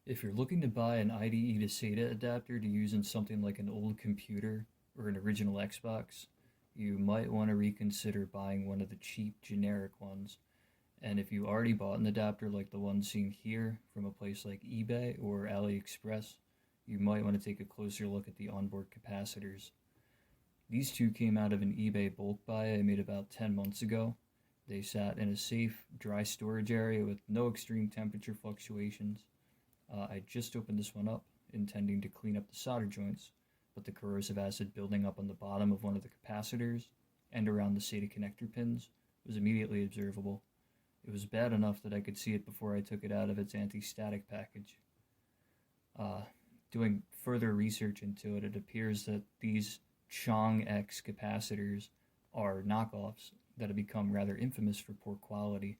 If you're looking to buy an IDE to SATA adapter to use in something like an old computer or an original Xbox, you might want to reconsider buying one of the cheap generic ones. And if you already bought an adapter like the one seen here from a place like eBay or AliExpress, you might want to take a closer look at the onboard capacitors. These two came out of an eBay bulk buy I made about 10 months ago. They sat in a safe, dry storage area with no extreme temperature fluctuations. I just opened this one up, intending to clean up the solder joints, but the corrosive acid building up on the bottom of one of the capacitors and around the SATA connector pins was immediately observable. It was bad enough that I could see it before I took it out of its anti-static package. Doing further research into it, it appears that these ChongX capacitors are knockoffs that have become rather infamous for poor quality.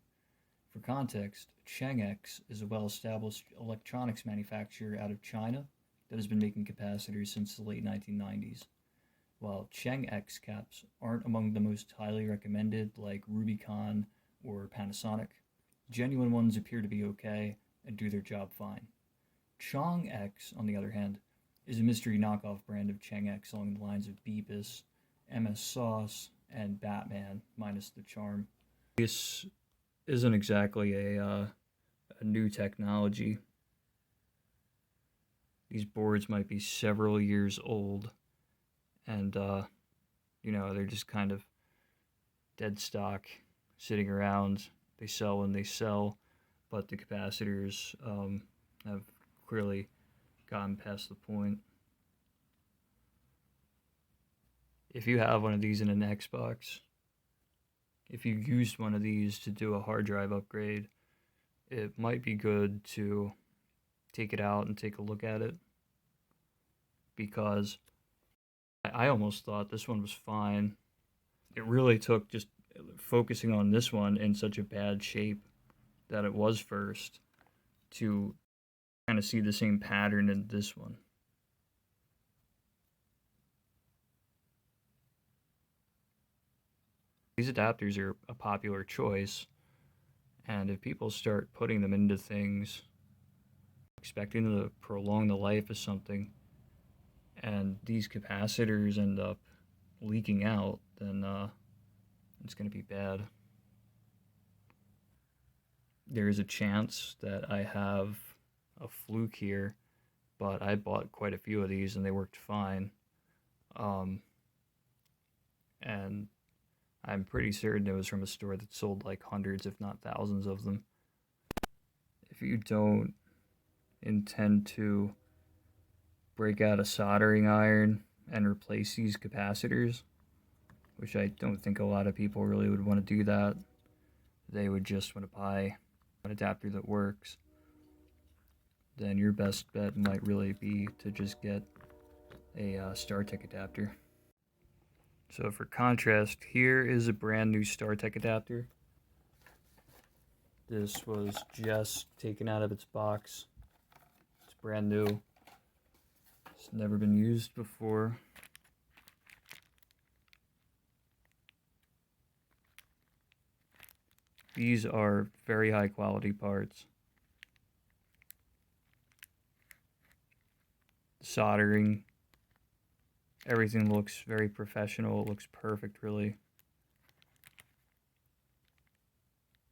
For context, ChongX is a well-established electronics manufacturer out of China that has been making capacitors since the late 1990s. While ChongX caps aren't among the most highly recommended like Rubicon or Panasonic, genuine ones appear to be okay and do their job fine. ChongX, on the other hand, is a mystery knockoff brand of ChongX along the lines of Beepus, MS Sauce, and Batman, minus the charm. This isn't exactly a new technology. These boards might be several years old, and they're just kind of dead stock, sitting around. They sell when they sell, but the capacitors have clearly gotten past the point. If you have one of these in an Xbox, if you used one of these to do a hard drive upgrade, it might be good to take it out and take a look at it, because I almost thought this one was fine. It really took just focusing on this one in such a bad shape that it was first to kind of see the same pattern in this one. These adapters are a popular choice, and if people start putting them into things, expecting them to prolong the life of something, and these capacitors end up leaking out, then it's going to be bad. There's a chance that I have a fluke here, but I bought quite a few of these and they worked fine. And I'm pretty certain it was from a store that sold like hundreds, if not thousands of them. If you don't intend to break out a soldering iron and replace these capacitors, which I don't think a lot of people really would want to do that, they would just want to buy an adapter that works, then your best bet might really be to just get a StarTech adapter. So for contrast, here is a brand new StarTech adapter. This was just taken out of its box. It's brand new. It's never been used before. These are very high quality parts. Soldering, everything looks very professional. It looks perfect, really.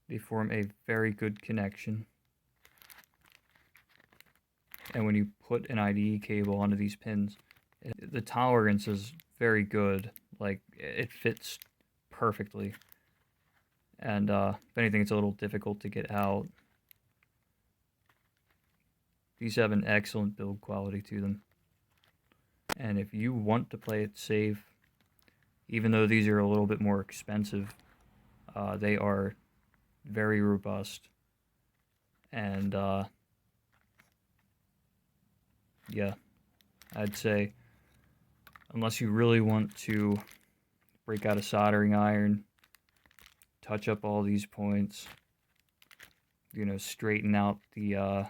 They form a very good connection. And when you put an IDE cable onto these pins, the tolerance is very good. Like, it fits perfectly. And if anything, it's a little difficult to get out. These have an excellent build quality to them. And if you want to play it safe, even though these are a little bit more expensive, they are very robust. And yeah, I'd say unless you really want to break out a soldering iron, touch up all these points, straighten out the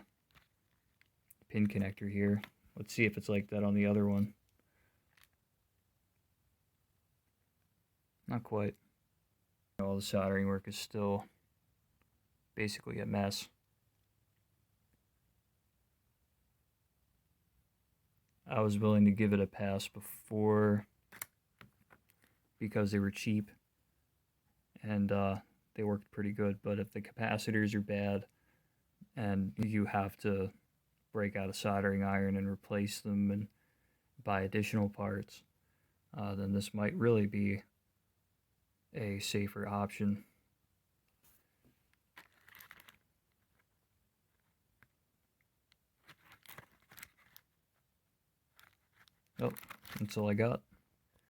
pin connector here. Let's see if it's like that on the other one. Not quite. All the soldering work is still basically a mess. I was willing to give it a pass before because they were cheap and they worked pretty good. But if the capacitors are bad and you have to break out a soldering iron and replace them and buy additional parts, then this might really be a safer option. Oh, that's all I got.